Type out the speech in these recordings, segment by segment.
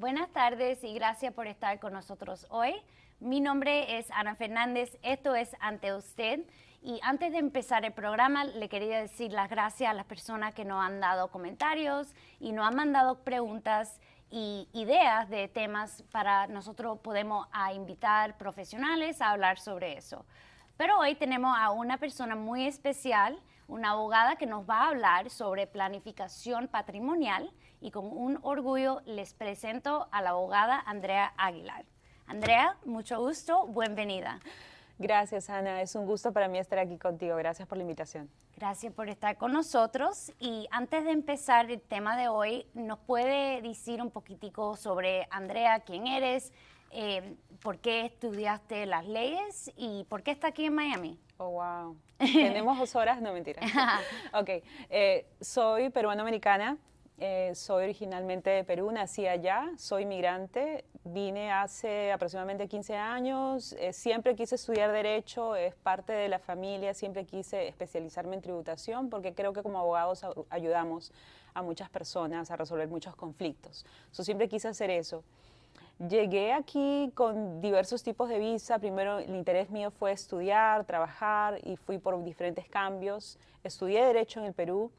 Buenas tardes y gracias por estar con nosotros hoy. Mi nombre es Ana Fernández, esto es Ante Usted. Y antes de empezar el programa, le quería decir las gracias a las personas que nos han dado comentarios y nos han mandado preguntas y ideas de temas para nosotros podemos invitar profesionales a hablar sobre eso. Pero hoy tenemos a una persona muy especial, una abogada que nos va a hablar sobre planificación patrimonial y con un orgullo les presento a la abogada Andrea Aguilar. Andrea, mucho gusto, bienvenida. Gracias, Ana. Es un gusto para mí estar aquí contigo. Gracias por la invitación. Gracias por estar con nosotros. Y antes de empezar el tema de hoy, ¿nos puede decir un poquitico sobre Andrea, quién eres, por qué estudiaste las leyes y por qué está aquí en Miami? Oh, wow. Tenemos 2 horas, no mentira. Ok, soy peruano-americana. Soy originalmente de Perú, nací allá, soy migrante, vine hace aproximadamente 15 años, siempre quise estudiar Derecho, es parte de la familia, siempre quise especializarme en tributación porque creo que como abogados ayudamos a muchas personas a resolver muchos conflictos. Siempre quise hacer eso. Llegué aquí con diversos tipos de visa. Primero el interés mío fue estudiar, trabajar y fui por diferentes cambios. Estudié Derecho en el Perú.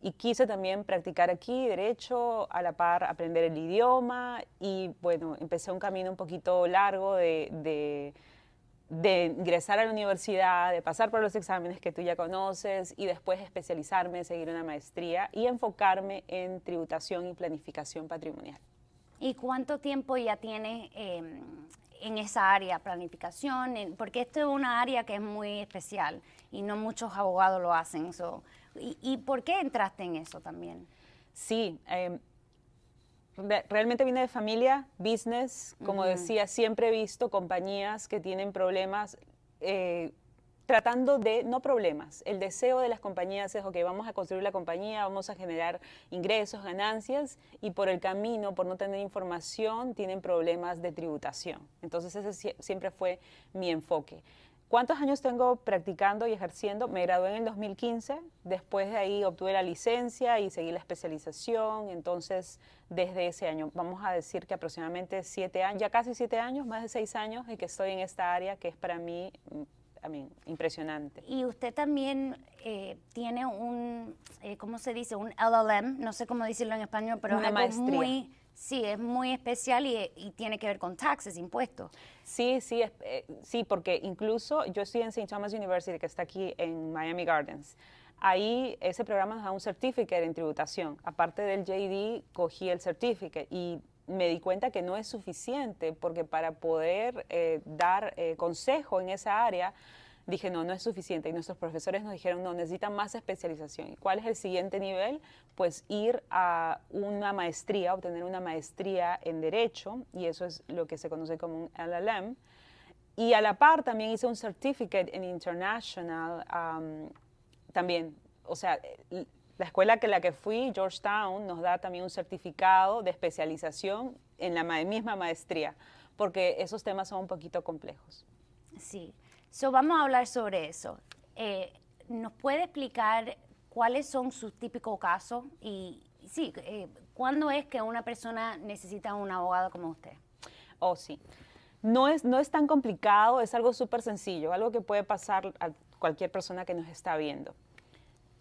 Y quise también practicar aquí Derecho, a la par aprender el idioma y bueno, empecé un camino un poquito largo de ingresar a la universidad, de pasar por los exámenes que tú ya conoces y después especializarme, seguir una maestría y enfocarme en tributación y planificación patrimonial. ¿Y cuánto tiempo ya tienes en esa área, planificación? Porque esto es una área que es muy especial y no muchos abogados lo hacen. ¿Y por qué entraste en eso también? Sí, realmente vine de familia, business, como decía, siempre he visto compañías que tienen problemas, tratando de, no problemas, el deseo de las compañías es, ok, vamos a construir la compañía, vamos a generar ingresos, ganancias, y por el camino, por no tener información, tienen problemas de tributación. Entonces ese siempre fue mi enfoque. ¿Cuántos años tengo practicando y ejerciendo? Me gradué en el 2015, después de ahí obtuve la licencia y seguí la especialización, entonces desde ese año, vamos a decir que aproximadamente 7 años, ya casi 7 años, más de 6 años en que estoy en esta área que es para mí impresionante. Y usted también tiene ¿cómo se dice? Un LLM, no sé cómo decirlo en español, pero una es algo maestría. muy... Sí, es muy especial y tiene que ver con taxes, impuestos. Sí, sí, porque incluso yo estoy en St. Thomas University, que está aquí en Miami Gardens. Ahí ese programa nos da un certificate en tributación. Aparte del JD, cogí el certificate y me di cuenta que no es suficiente porque para poder dar consejo en esa área, dije, no es suficiente. Y nuestros profesores nos dijeron, no, necesitan más especialización. ¿Y cuál es el siguiente nivel? Pues ir a una maestría, obtener una maestría en Derecho, y eso es lo que se conoce como un LLM. Y a la par también hice un certificate en International, también, o sea, la escuela que la que fui, Georgetown, nos da también un certificado de especialización en la misma maestría, porque esos temas son un poquito complejos. Sí. Vamos a hablar sobre eso. ¿Nos puede explicar cuáles son sus típicos casos? Y sí, ¿cuándo es que una persona necesita un abogado como usted? Oh, sí. No es tan complicado, es algo súper sencillo, algo que puede pasar a cualquier persona que nos está viendo.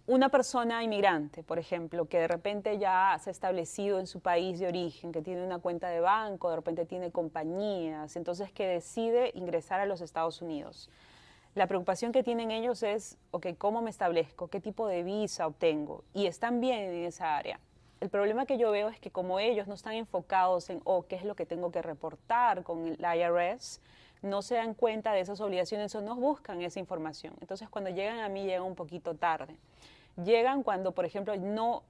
Una persona inmigrante, por ejemplo, que de repente ya se ha establecido en su país de origen, que tiene una cuenta de banco, de repente tiene compañías, entonces que decide ingresar a los Estados Unidos. La preocupación que tienen ellos es, ok, ¿cómo me establezco? ¿Qué tipo de visa obtengo? Y están bien en esa área. El problema que yo veo es que como ellos no están enfocados en, qué es lo que tengo que reportar con el IRS, no se dan cuenta de esas obligaciones o no buscan esa información. Entonces, cuando llegan a mí, llegan un poquito tarde. Llegan cuando, por ejemplo, no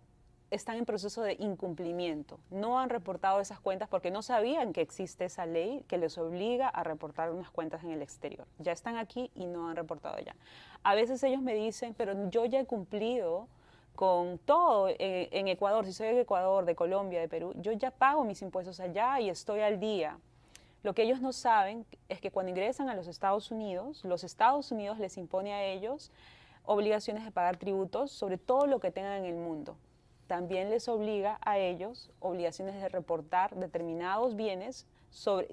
están en proceso de incumplimiento. No han reportado esas cuentas porque no sabían que existe esa ley que les obliga a reportar unas cuentas en el exterior. Ya están aquí y no han reportado ya. A veces ellos me dicen, pero yo ya he cumplido con todo en Ecuador. Si soy de Ecuador, de Colombia, de Perú, yo ya pago mis impuestos allá y estoy al día. Lo que ellos no saben es que cuando ingresan a los Estados Unidos les impone a ellos obligaciones de pagar tributos sobre todo lo que tengan en el mundo. también les obliga a ellos obligaciones de reportar determinados bienes sobre,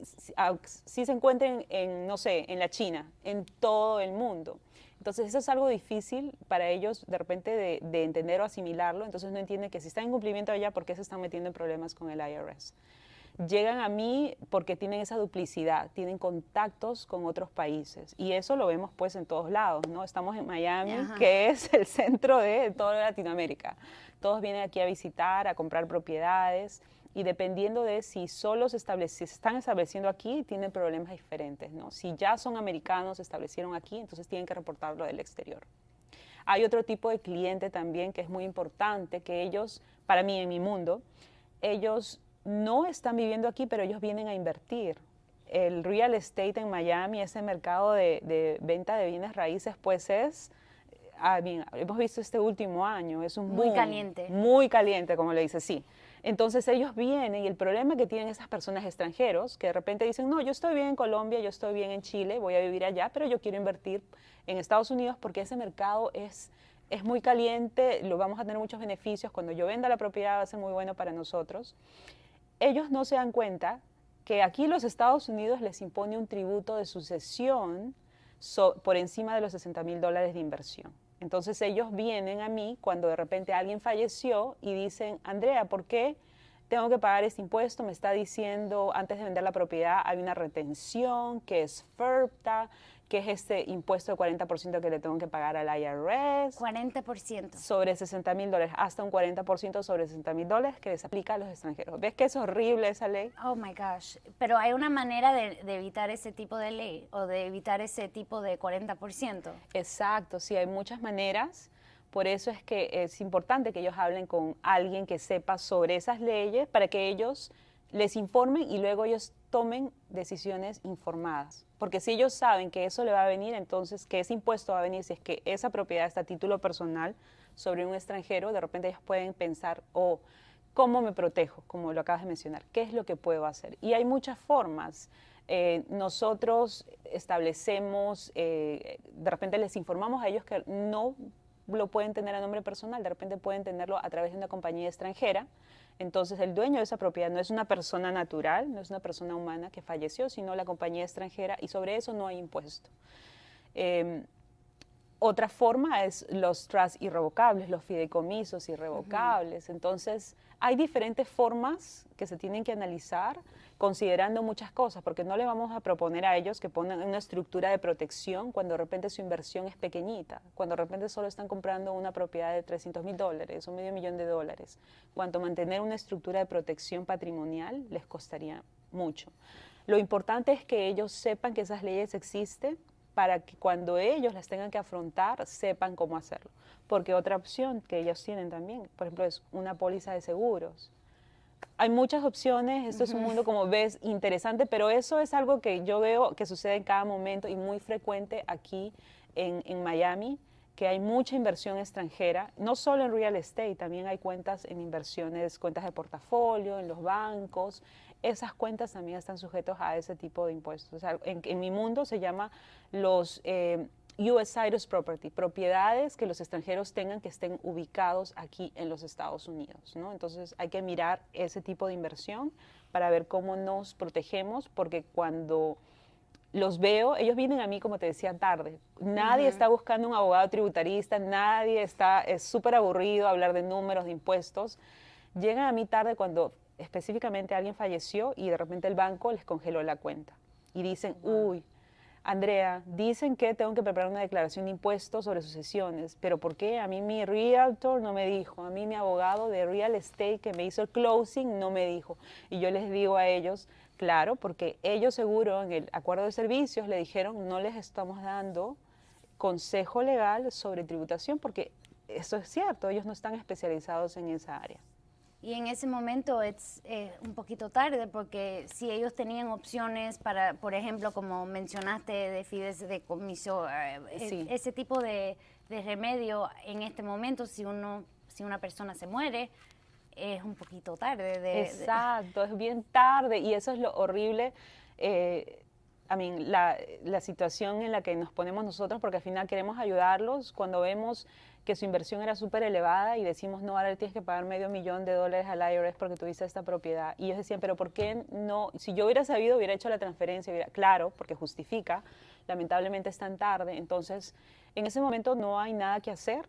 si se encuentren en, no sé, en la China, en todo el mundo. Entonces eso es algo difícil para ellos de repente de entender o asimilarlo, entonces no entienden que si están en cumplimiento allá, ¿por qué se están metiendo en problemas con el IRS? Llegan a mí porque tienen esa duplicidad, tienen contactos con otros países y eso lo vemos pues en todos lados, ¿no? Estamos en Miami, Ajá. que es el centro de toda Latinoamérica. Todos vienen aquí a visitar, a comprar propiedades y dependiendo de si solo se están estableciendo aquí, tienen problemas diferentes, ¿no? Si ya son americanos, se establecieron aquí, entonces tienen que reportarlo del exterior. Hay otro tipo de cliente también que es muy importante, que ellos, para mí en mi mundo, ellos no están viviendo aquí, pero ellos vienen a invertir. El real estate en Miami, ese mercado de venta de bienes raíces, pues es, hemos visto este último año, es un Muy boom, caliente. muy caliente, como le dice, sí. Entonces ellos vienen y el problema que tienen esas personas extranjeros, que de repente dicen, no, yo estoy bien en Colombia, yo estoy bien en Chile, voy a vivir allá, pero yo quiero invertir en Estados Unidos porque ese mercado es muy caliente, lo vamos a tener muchos beneficios, cuando yo venda la propiedad va a ser muy bueno para nosotros. Ellos no se dan cuenta que aquí los Estados Unidos les impone un tributo de sucesión por encima de los $60,000 de inversión. Entonces ellos vienen a mí cuando de repente alguien falleció y dicen, Andrea, ¿por qué tengo que pagar este impuesto? Me está diciendo, antes de vender la propiedad hay una retención, que es FERPTA, que es este impuesto de 40% que le tengo que pagar al IRS. 40%. Sobre $60,000, hasta un 40% sobre $60,000 que les aplica a los extranjeros. ¿Ves que es horrible esa ley? Oh my gosh. Pero hay una manera de evitar ese tipo de ley o de evitar ese tipo de 40%. Exacto, sí, hay muchas maneras. Por eso es que es importante que ellos hablen con alguien que sepa sobre esas leyes para que ellos les informen y luego ellos tomen decisiones informadas. Porque si ellos saben que eso le va a venir, entonces que ese impuesto va a venir, si es que esa propiedad está a título personal sobre un extranjero, de repente ellos pueden pensar, oh, ¿cómo me protejo? Como lo acabas de mencionar, ¿qué es lo que puedo hacer? Y hay muchas formas. Nosotros establecemos, de repente les informamos a ellos que no lo pueden tener a nombre personal, de repente pueden tenerlo a través de una compañía extranjera. Entonces el dueño de esa propiedad no es una persona natural, no es una persona humana que falleció, sino la compañía extranjera y sobre eso no hay impuesto. Otra forma es los trusts irrevocables, los fideicomisos irrevocables. Entonces, hay diferentes formas que se tienen que analizar considerando muchas cosas, porque no le vamos a proponer a ellos que pongan una estructura de protección cuando de repente su inversión es pequeñita, cuando de repente solo están comprando una propiedad de $300,000 o $500,000. Cuanto mantener una estructura de protección patrimonial les costaría mucho. Lo importante es que ellos sepan que esas leyes existen, para que cuando ellos las tengan que afrontar, sepan cómo hacerlo. Porque otra opción que ellos tienen también, por ejemplo, es una póliza de seguros. Hay muchas opciones, esto es un mundo, como ves, interesante, pero eso es algo que yo veo que sucede en cada momento y muy frecuente aquí en Miami, que hay mucha inversión extranjera, no solo en real estate, también hay cuentas en inversiones, cuentas de portafolio, en los bancos. Esas cuentas también están sujetos a ese tipo de impuestos. O sea, en mi mundo se llama los US Citrus Property, propiedades que los extranjeros tengan que estén ubicados aquí en los Estados Unidos, ¿no? Entonces hay que mirar ese tipo de inversión para ver cómo nos protegemos, porque cuando los veo, ellos vienen a mí, como te decía, tarde. Nadie está buscando un abogado tributarista, nadie está, es súper aburrido hablar de números, de impuestos. Llegan a mí tarde cuando específicamente alguien falleció y de repente el banco les congeló la cuenta. Y dicen, uy, Andrea, dicen que tengo que preparar una declaración de impuestos sobre sucesiones, pero ¿por qué? A mí mi realtor no me dijo, a mí mi abogado de real estate que me hizo el closing no me dijo. Y yo les digo a ellos, claro, porque ellos seguro en el acuerdo de servicios le dijeron, no les estamos dando consejo legal sobre tributación, porque eso es cierto, ellos no están especializados en esa área. Y en ese momento es un poquito tarde, porque si ellos tenían opciones para, por ejemplo, como mencionaste, de fideicomiso, Sí. ese tipo de remedio en este momento, si una persona se muere, es un poquito tarde. Exacto, es bien tarde y eso es lo horrible. la situación en la que nos ponemos nosotros, porque al final queremos ayudarlos cuando vemos que su inversión era súper elevada y decimos, no, ahora le tienes que pagar $500,000 al IRS porque tuviste esta propiedad. Y ellos decían, pero ¿por qué no? Si yo hubiera sabido, hubiera hecho la transferencia. Claro, porque justifica, lamentablemente es tan tarde. Entonces, en ese momento no hay nada que hacer.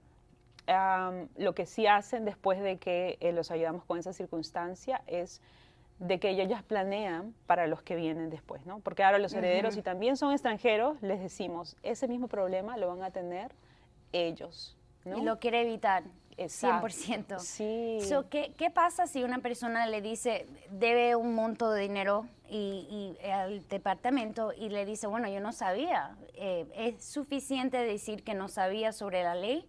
Lo que sí hacen después de que los ayudamos con esa circunstancia es de que ellos ya planean para los que vienen después, ¿no? Porque ahora los herederos, si también son extranjeros, les decimos, ese mismo problema lo van a tener ellos, ¿no? Y lo quiere evitar. Exacto. 100%. Sí. So, ¿qué pasa si una persona le dice, debe un monto de dinero y al departamento y le dice, bueno, yo no sabía? ¿Es suficiente decir que no sabía sobre la ley?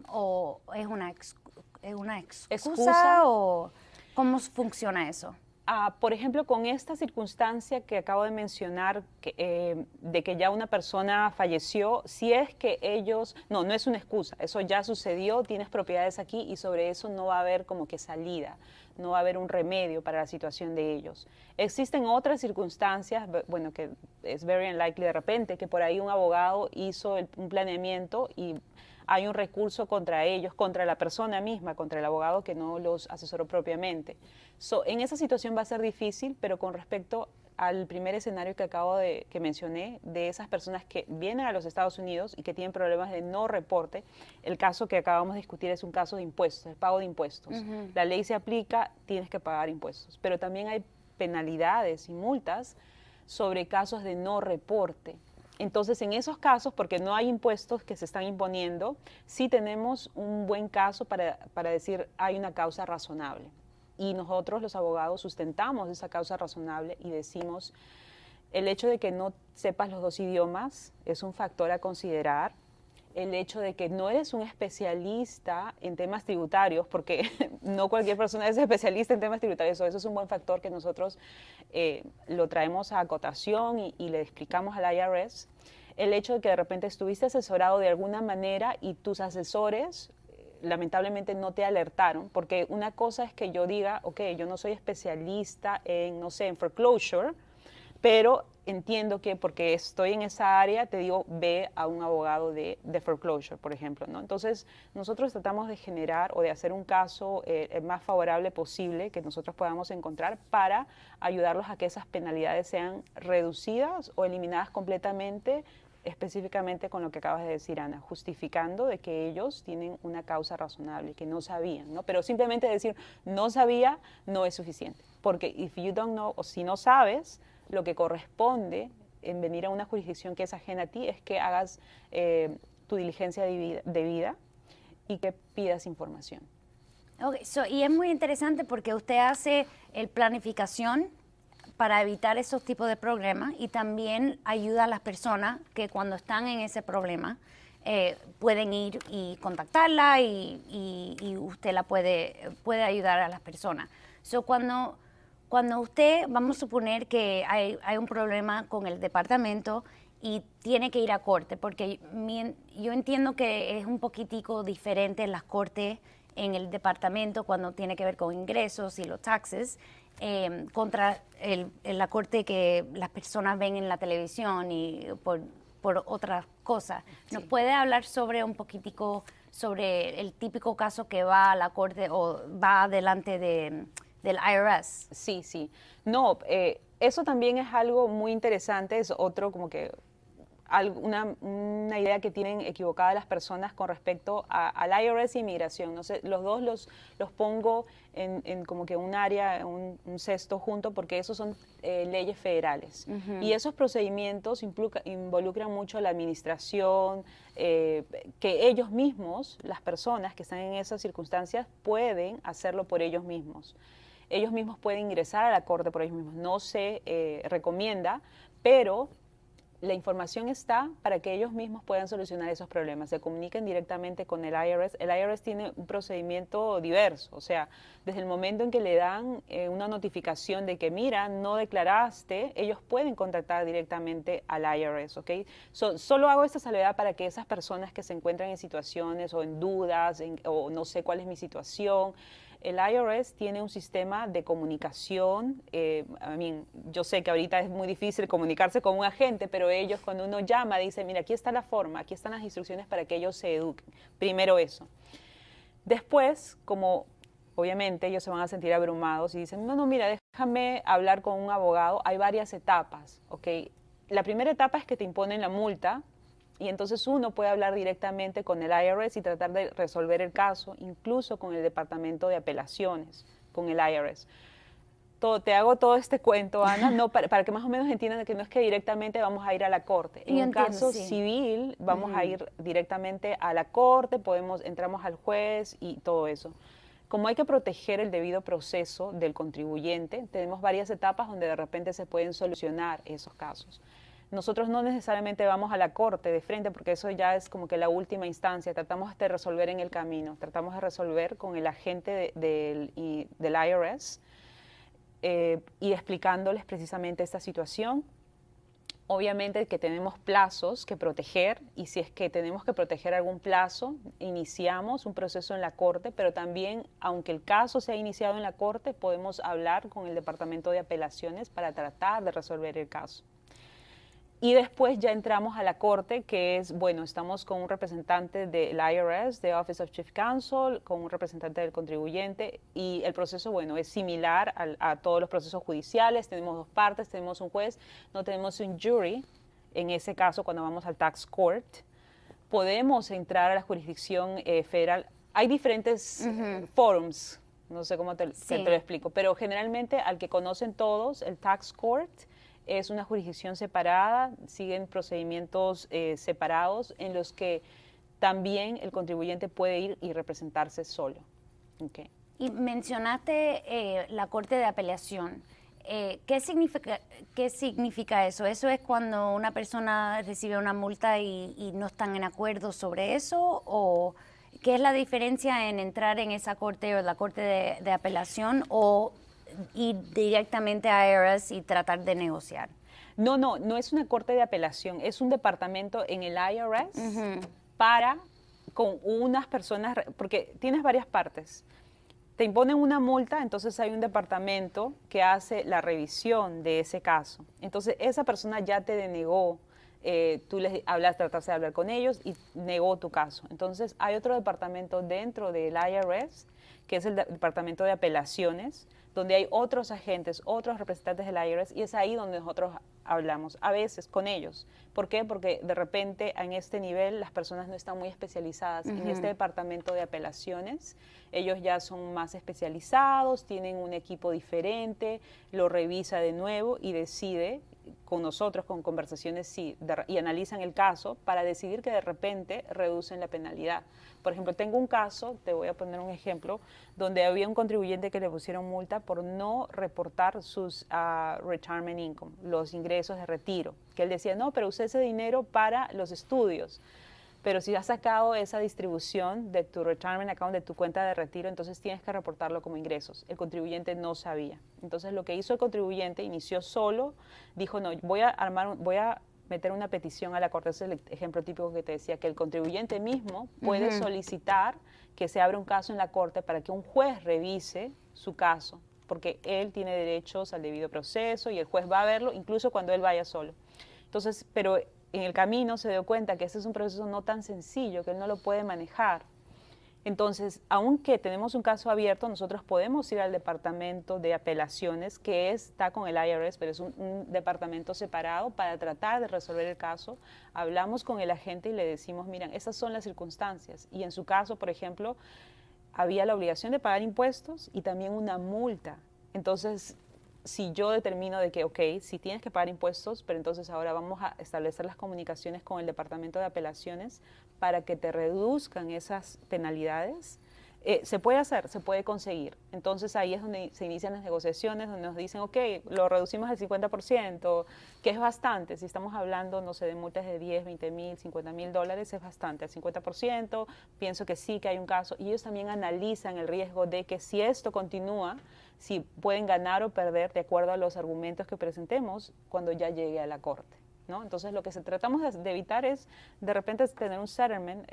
¿O es una excusa? ¿O cómo funciona eso? Por ejemplo, con esta circunstancia que acabo de mencionar, de que ya una persona falleció, si es que ellos, no es una excusa, eso ya sucedió, tienes propiedades aquí y sobre eso no va a haber como que salida, no va a haber un remedio para la situación de ellos. Existen otras circunstancias, bueno, que es very unlikely de repente, que por ahí un abogado hizo un planeamiento y hay un recurso contra ellos, contra la persona misma, contra el abogado que no los asesoró propiamente. En esa situación va a ser difícil, pero con respecto al primer escenario que mencioné, de esas personas que vienen a los Estados Unidos y que tienen problemas de no reporte, el caso que acabamos de discutir es un caso de impuestos, el pago de impuestos. La ley se aplica, tienes que pagar impuestos, pero también hay penalidades y multas sobre casos de no reporte. Entonces, en esos casos, porque no hay impuestos que se están imponiendo, sí tenemos un buen caso para decir hay una causa razonable. Y nosotros, los abogados, sustentamos esa causa razonable y decimos, el hecho de que no sepas los dos idiomas es un factor a considerar. El hecho de que no eres un especialista en temas tributarios, porque no cualquier persona es especialista en temas tributarios, eso es un buen factor que nosotros lo traemos a acotación y le explicamos al IRS. El hecho de que de repente estuviste asesorado de alguna manera y tus asesores lamentablemente no te alertaron, porque una cosa es que yo diga, ok, yo no soy especialista en, no sé, en foreclosure, pero entiendo que porque estoy en esa área, te digo, ve a un abogado de foreclosure, por ejemplo, ¿no? Entonces, nosotros tratamos de generar o de hacer un caso el más favorable posible que nosotros podamos encontrar para ayudarlos a que esas penalidades sean reducidas o eliminadas completamente, específicamente con lo que acabas de decir, Ana, justificando de que ellos tienen una causa razonable, que no sabían, ¿no? Pero simplemente decir no sabía no es suficiente, porque if you don't know, o si no sabes, lo que corresponde en venir a una jurisdicción que es ajena a ti es que hagas tu diligencia debida y que pidas información. Okay, y es muy interesante porque usted hace el planificación para evitar esos tipos de problemas y también ayuda a las personas que cuando están en ese problema pueden ir y contactarla y usted la puede ayudar a las personas. Cuando usted, vamos a suponer que hay un problema con el departamento y tiene que ir a corte, porque yo entiendo que es un poquitico diferente las cortes en el departamento cuando tiene que ver con ingresos y los taxes, contra la corte que las personas ven en la televisión y por otras cosas. ¿Nos puede hablar un poquitico sobre el típico caso que va a la corte o va delante del IRS? Sí. No, eso también es algo muy interesante, es otro como que una idea que tienen equivocada las personas con respecto al IRS y inmigración. No sé, los dos los pongo en como que un área, un cesto junto, porque esos son leyes federales. Y esos procedimientos involucran mucho la administración, que ellos mismos, las personas que están en esas circunstancias, pueden hacerlo por ellos mismos. Ellos mismos pueden ingresar a la corte por ellos mismos. No se recomienda, pero la información está para que ellos mismos puedan solucionar esos problemas, se comuniquen directamente con el IRS. El IRS tiene un procedimiento diverso, o sea, desde el momento en que le dan una notificación de que, mira, no declaraste, ellos pueden contactar directamente al IRS, ¿ok? Solo hago esta salvedad para que esas personas que se encuentran en situaciones o en dudas, o no sé cuál es mi situación, el IRS tiene un sistema de comunicación. Yo sé que ahorita es muy difícil comunicarse con un agente, pero ellos cuando uno llama dicen, mira, aquí está la forma, aquí están las instrucciones para que ellos se eduquen. Primero eso. Después, como obviamente ellos se van a sentir abrumados y dicen, no, mira, déjame hablar con un abogado. Hay varias etapas, ¿ok? La primera etapa es que te imponen la multa y entonces uno puede hablar directamente con el IRS y tratar de resolver el caso, incluso con el Departamento de Apelaciones, con el IRS. Te hago todo este cuento, Ana, no, para que más o menos entiendan que no es que directamente vamos a ir a la corte. En un caso civil vamos a ir directamente a la corte, entramos al juez y todo eso. Como hay que proteger el debido proceso del contribuyente, tenemos varias etapas donde de repente se pueden solucionar esos casos. Nosotros no necesariamente vamos a la corte de frente porque eso ya es como que la última instancia. Tratamos de resolver en el camino, tratamos de resolver con el agente del IRS y explicándoles precisamente esta situación. Obviamente que tenemos plazos que proteger y si es que tenemos que proteger algún plazo, iniciamos un proceso en la corte, pero también, aunque el caso se ha iniciado en la corte, podemos hablar con el Departamento de Apelaciones para tratar de resolver el caso. Y después ya entramos a la corte, que es, bueno, estamos con un representante del IRS, de Office of Chief Counsel, con un representante del contribuyente, y el proceso, bueno, es similar a todos los procesos judiciales. Tenemos dos partes, tenemos un juez, no tenemos un jury. En ese caso, cuando vamos al tax court, podemos entrar a la jurisdicción federal. Hay diferentes forums, no sé cómo te lo explico, pero generalmente al que conocen todos, el tax court, es una jurisdicción separada, siguen procedimientos separados en los que también el contribuyente puede ir y representarse solo. Okay. Y mencionaste la Corte de Apelación. ¿Qué significa eso? ¿Eso es cuando una persona recibe una multa y no están en acuerdo sobre eso? ¿O qué es la diferencia en entrar en esa corte o la Corte de Apelación o ir directamente a IRS y tratar de negociar? No es una corte de apelación, es un departamento en el IRS con unas personas, porque tienes varias partes. Te imponen una multa, entonces hay un departamento que hace la revisión de ese caso. Entonces esa persona ya te denegó, tú les trataste de hablar con ellos y negó tu caso. Entonces hay otro departamento dentro del IRS, que es el Departamento de Apelaciones, donde hay otros agentes, otros representantes del IRS, y es ahí donde nosotros hablamos, a veces con ellos. ¿Por qué? Porque de repente en este nivel las personas no están muy especializadas. En este Departamento de Apelaciones, ellos ya son más especializados, tienen un equipo diferente, lo revisa de nuevo y decide con nosotros, con conversaciones, y analizan el caso para decidir que de repente reducen la penalidad. Por ejemplo, tengo un caso, te voy a poner un ejemplo, donde había un contribuyente que le pusieron multa por no reportar sus retirement income, los ingresos de retiro. Que él decía, no, pero usé ese dinero para los estudios. Pero si has sacado esa distribución de tu retirement account, de tu cuenta de retiro, entonces tienes que reportarlo como ingresos. El contribuyente no sabía. Entonces lo que hizo el contribuyente, inició solo, dijo, no, voy a meter una petición a la corte. Ese es el ejemplo típico que te decía, que el contribuyente mismo puede solicitar que se abra un caso en la corte para que un juez revise su caso, porque él tiene derechos al debido proceso y el juez va a verlo incluso cuando él vaya solo. Entonces, pero en el camino se dio cuenta que ese es un proceso no tan sencillo, que él no lo puede manejar. Entonces, aunque tenemos un caso abierto, nosotros podemos ir al Departamento de Apelaciones, que está con el IRS, pero es un departamento separado para tratar de resolver el caso. Hablamos con el agente y le decimos, miren, esas son las circunstancias. Y en su caso, por ejemplo, había la obligación de pagar impuestos y también una multa. Entonces, si yo determino de que, ok, si tienes que pagar impuestos, pero entonces ahora vamos a establecer las comunicaciones con el Departamento de Apelaciones para que te reduzcan esas penalidades, se puede hacer, se puede conseguir. Entonces ahí es donde se inician las negociaciones, donde nos dicen, ok, lo reducimos al 50%, que es bastante. Si estamos hablando, no sé, de multas de 10, 20 mil, 50 mil dólares, es bastante. Al 50%, pienso que sí, que hay un caso. Y ellos también analizan el riesgo de que si esto continúa, si pueden ganar o perder de acuerdo a los argumentos que presentemos cuando ya llegue a la corte. ¿no? Entonces lo que tratamos de evitar es de repente tener un settlement,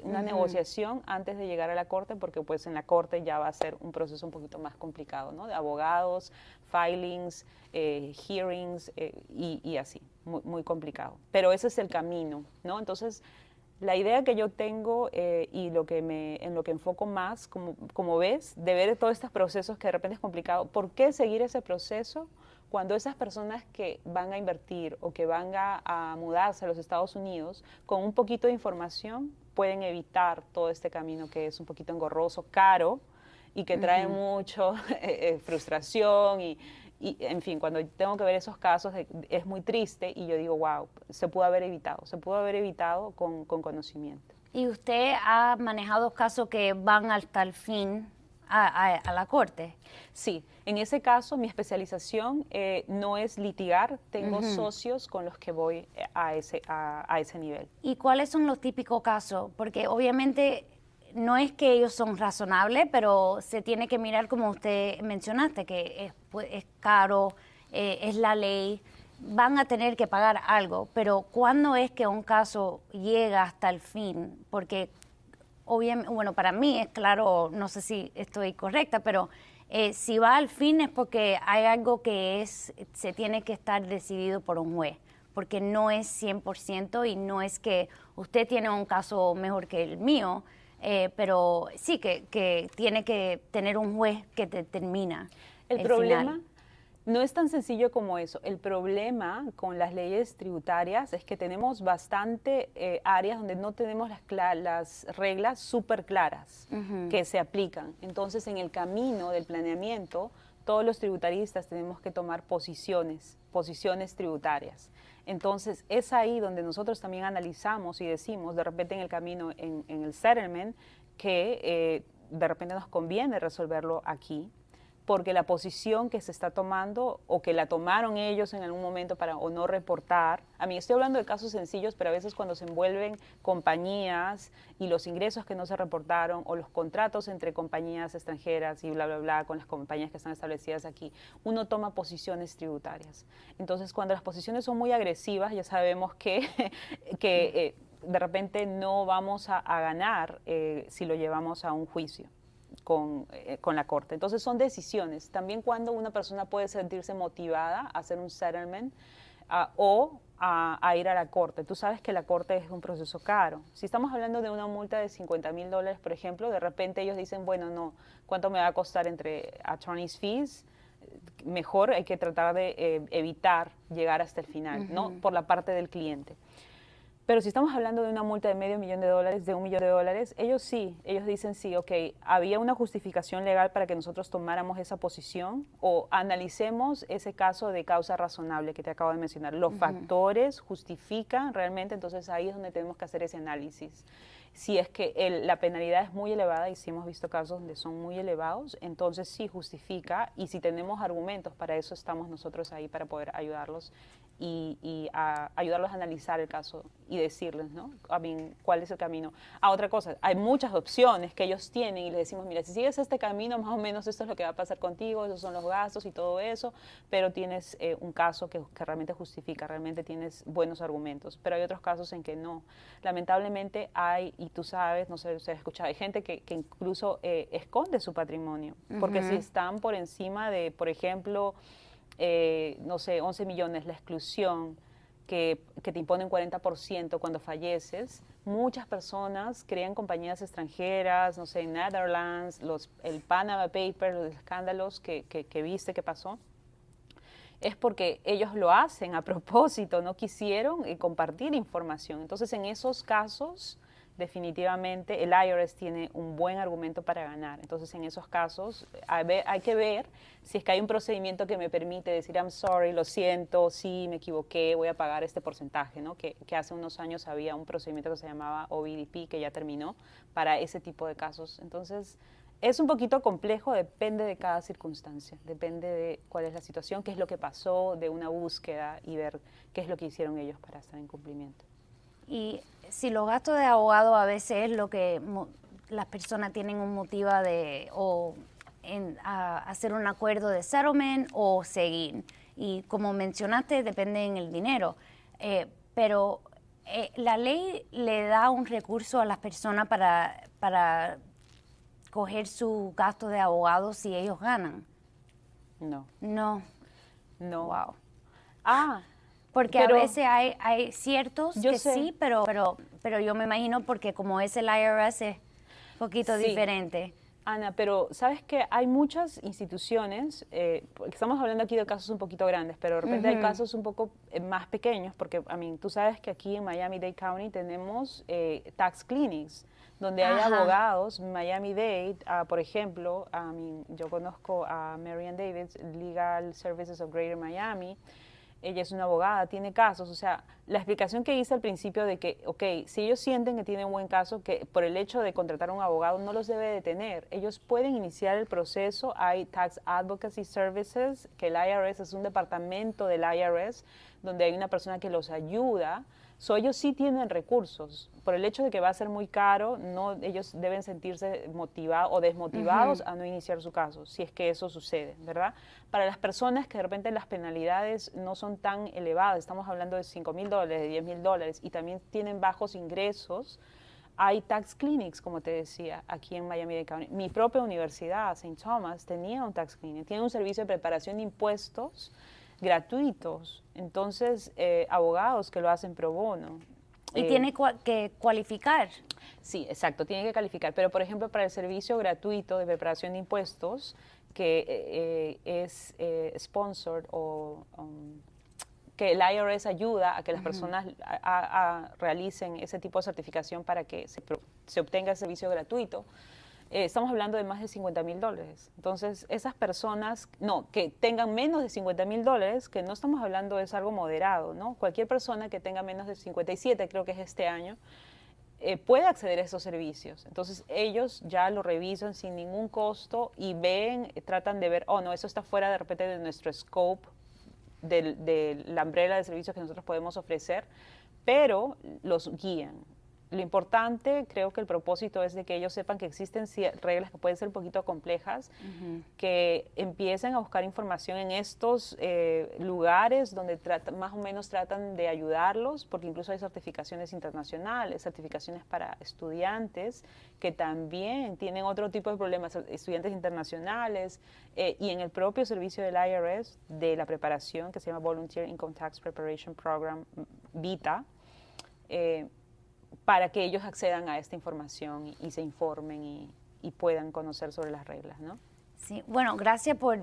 una negociación antes de llegar a la corte, porque pues en la corte ya va a ser un proceso un poquito más complicado, ¿no? De abogados, filings, hearings y así, muy complicado. Pero ese es el camino, ¿no? Entonces, la idea que yo tengo y en lo que enfoco más, como ves, de ver todos estos procesos que de repente es complicado, ¿por qué seguir ese proceso cuando esas personas que van a invertir o que van a mudarse a los Estados Unidos, con un poquito de información pueden evitar todo este camino que es un poquito engorroso, caro y que trae mucho frustración en fin, cuando tengo que ver esos casos es muy triste y yo digo, wow, se pudo haber evitado con conocimiento. ¿Y usted ha manejado casos que van hasta el fin a la corte? Sí, en ese caso mi especialización no es litigar, tengo socios con los que voy a ese nivel. ¿Y cuáles son los típicos casos? Porque obviamente no es que ellos son razonables, pero se tiene que mirar como usted mencionaste, que es caro, es la ley, van a tener que pagar algo, pero ¿cuándo es que un caso llega hasta el fin? Porque obviamente, bueno, para mí es claro, no sé si estoy correcta, pero si va al fin es porque hay algo que se tiene que estar decidido por un juez, porque no es 100% y no es que usted tiene un caso mejor que el mío, pero sí que tiene que tener un juez que determina el problema final. No es tan sencillo como eso. El problema con las leyes tributarias es que tenemos bastante áreas donde no tenemos las reglas súper claras que se aplican. Entonces, en el camino del planeamiento, todos los tributaristas tenemos que tomar posiciones tributarias. Entonces, es ahí donde nosotros también analizamos y decimos, de repente en el camino, en el settlement, que de repente nos conviene resolverlo aquí, porque la posición que se está tomando o que la tomaron ellos en algún momento para o no reportar, a mí estoy hablando de casos sencillos, pero a veces cuando se envuelven compañías y los ingresos que no se reportaron o los contratos entre compañías extranjeras y bla, bla, bla, con las compañías que están establecidas aquí, uno toma posiciones tributarias. Entonces, cuando las posiciones son muy agresivas, ya sabemos que de repente no vamos a ganar si lo llevamos a un juicio con la corte. Entonces son decisiones. También cuando una persona puede sentirse motivada a hacer un settlement o a ir a la corte. Tú sabes que la corte es un proceso caro. Si estamos hablando de una multa de $50,000, por ejemplo, de repente ellos dicen, bueno, no, ¿cuánto me va a costar entre attorney's fees? Mejor hay que tratar de evitar llegar hasta el final, ¿no? Por la parte del cliente. Pero si estamos hablando de una multa de $500,000, de $1,000,000, ellos dicen sí, ok, había una justificación legal para que nosotros tomáramos esa posición o analicemos ese caso de causa razonable que te acabo de mencionar. Los factores justifican realmente, entonces ahí es donde tenemos que hacer ese análisis. Si es que la penalidad es muy elevada, y sí hemos visto casos donde son muy elevados, entonces sí justifica, y si tenemos argumentos, para eso estamos nosotros ahí, para poder ayudarlos y ayudarlos a analizar el caso y decirles, ¿no? ¿Cuál es el camino? Otra cosa, hay muchas opciones que ellos tienen y les decimos, mira, si sigues este camino, más o menos esto es lo que va a pasar contigo, esos son los gastos y todo eso, pero tienes un caso que realmente justifica, realmente tienes buenos argumentos, pero hay otros casos en que no. Lamentablemente hay, y tú sabes, no sé si has escuchado, hay gente que incluso esconde su patrimonio, porque si están por encima de, por ejemplo, no sé, 11 millones, la exclusión que te imponen 40% cuando falleces, muchas personas crean compañías extranjeras, no sé, en Netherlands, el Panama Papers, los escándalos que viste que pasó, es porque ellos lo hacen a propósito, no quisieron compartir información. Entonces, en esos casos, definitivamente el IRS tiene un buen argumento para ganar. Entonces, en esos casos hay que ver si es que hay un procedimiento que me permite decir, I'm sorry, lo siento, sí, me equivoqué, voy a pagar este porcentaje, ¿no? Que hace unos años había un procedimiento que se llamaba OBDP, que ya terminó, para ese tipo de casos. Entonces, es un poquito complejo, depende de cada circunstancia, depende de cuál es la situación, qué es lo que pasó, de una búsqueda y ver qué es lo que hicieron ellos para estar en cumplimiento. Y si los gastos de abogado a veces es lo que las personas tienen un motivo de hacer un acuerdo de settlement o seguir. Y como mencionaste, depende en el dinero. pero la ley le da un recurso a las personas para coger su gasto de abogado si ellos ganan. No. No. No. Wow. Ah, Porque pero a veces hay ciertos yo que sé. sí, pero yo me imagino porque como es el IRS es un poquito Sí. diferente. Ana, pero sabes que hay muchas instituciones, porque estamos hablando aquí de casos un poquito grandes, pero de repente hay casos un poco más pequeños, porque tú sabes que aquí en Miami-Dade County tenemos tax clinics, donde hay Ajá. abogados. Miami-Dade, por ejemplo, yo conozco a Marian Davids, Legal Services of Greater Miami. Ella es una abogada, tiene casos, o sea, la explicación que hice al principio de que, ok, si ellos sienten que tienen un buen caso, que por el hecho de contratar a un abogado no los debe detener, ellos pueden iniciar el proceso. Hay Tax Advocacy Services, que el IRS es un departamento del IRS, donde hay una persona que los ayuda. Ellos sí tienen recursos. Por el hecho de que va a ser muy caro, no, ellos deben sentirse motivados o desmotivados a no iniciar su caso, si es que eso sucede, ¿verdad? Para las personas que de repente las penalidades no son tan elevadas, estamos hablando de $5,000, de $10,000, y también tienen bajos ingresos, hay tax clinics, como te decía, aquí en Miami-Dade County. Mi propia universidad, St. Thomas, tenía un tax clinic, tiene un servicio de preparación de impuestos gratuitos. Entonces, abogados que lo hacen pro bono. Y tiene que cualificar. Sí, exacto, tiene que calificar. Pero, por ejemplo, para el servicio gratuito de preparación de impuestos, que es sponsored o que el IRS ayuda a que las personas realicen ese tipo de certificación para que se obtenga el servicio gratuito, estamos hablando de más de $50,000. Entonces, esas personas, que tengan menos de $50,000, que no estamos hablando, es algo moderado, ¿no? Cualquier persona que tenga menos de 57, creo que es este año, puede acceder a esos servicios. Entonces, ellos ya lo revisan sin ningún costo y tratan de ver, no, eso está fuera de repente de nuestro scope, de la umbrella de servicios que nosotros podemos ofrecer, pero los guían. Lo importante, creo que el propósito es de que ellos sepan que existen reglas que pueden ser un poquito complejas, que empiecen a buscar información en estos lugares donde más o menos tratan de ayudarlos, porque incluso hay certificaciones internacionales, certificaciones para estudiantes que también tienen otro tipo de problemas, estudiantes internacionales, y en el propio servicio del IRS de la preparación, que se llama Volunteer Income Tax Preparation Program, VITA, para que ellos accedan a esta información y se informen y puedan conocer sobre las reglas, ¿no? Sí, bueno, gracias por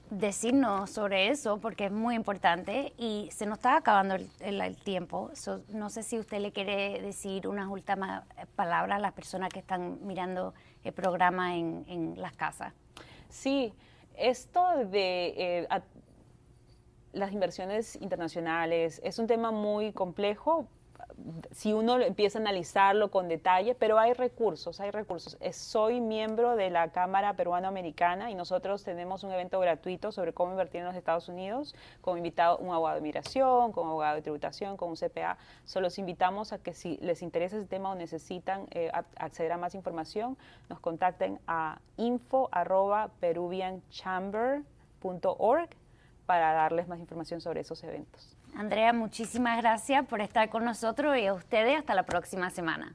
decirnos sobre eso, porque es muy importante y se nos está acabando el tiempo. No sé si usted le quiere decir unas últimas palabras a las personas que están mirando el programa en las casas. Sí, esto de las inversiones internacionales es un tema muy complejo si uno empieza a analizarlo con detalle, pero hay recursos, hay recursos. Soy miembro de la Cámara Peruano-Americana y nosotros tenemos un evento gratuito sobre cómo invertir en los Estados Unidos, con invitado un abogado de migración, con un abogado de tributación, con un CPA. Solo los invitamos a que si les interesa ese tema o necesitan acceder a más información, nos contacten a info@peruvianchamber.org para darles más información sobre esos eventos. Andrea, muchísimas gracias por estar con nosotros y a ustedes hasta la próxima semana.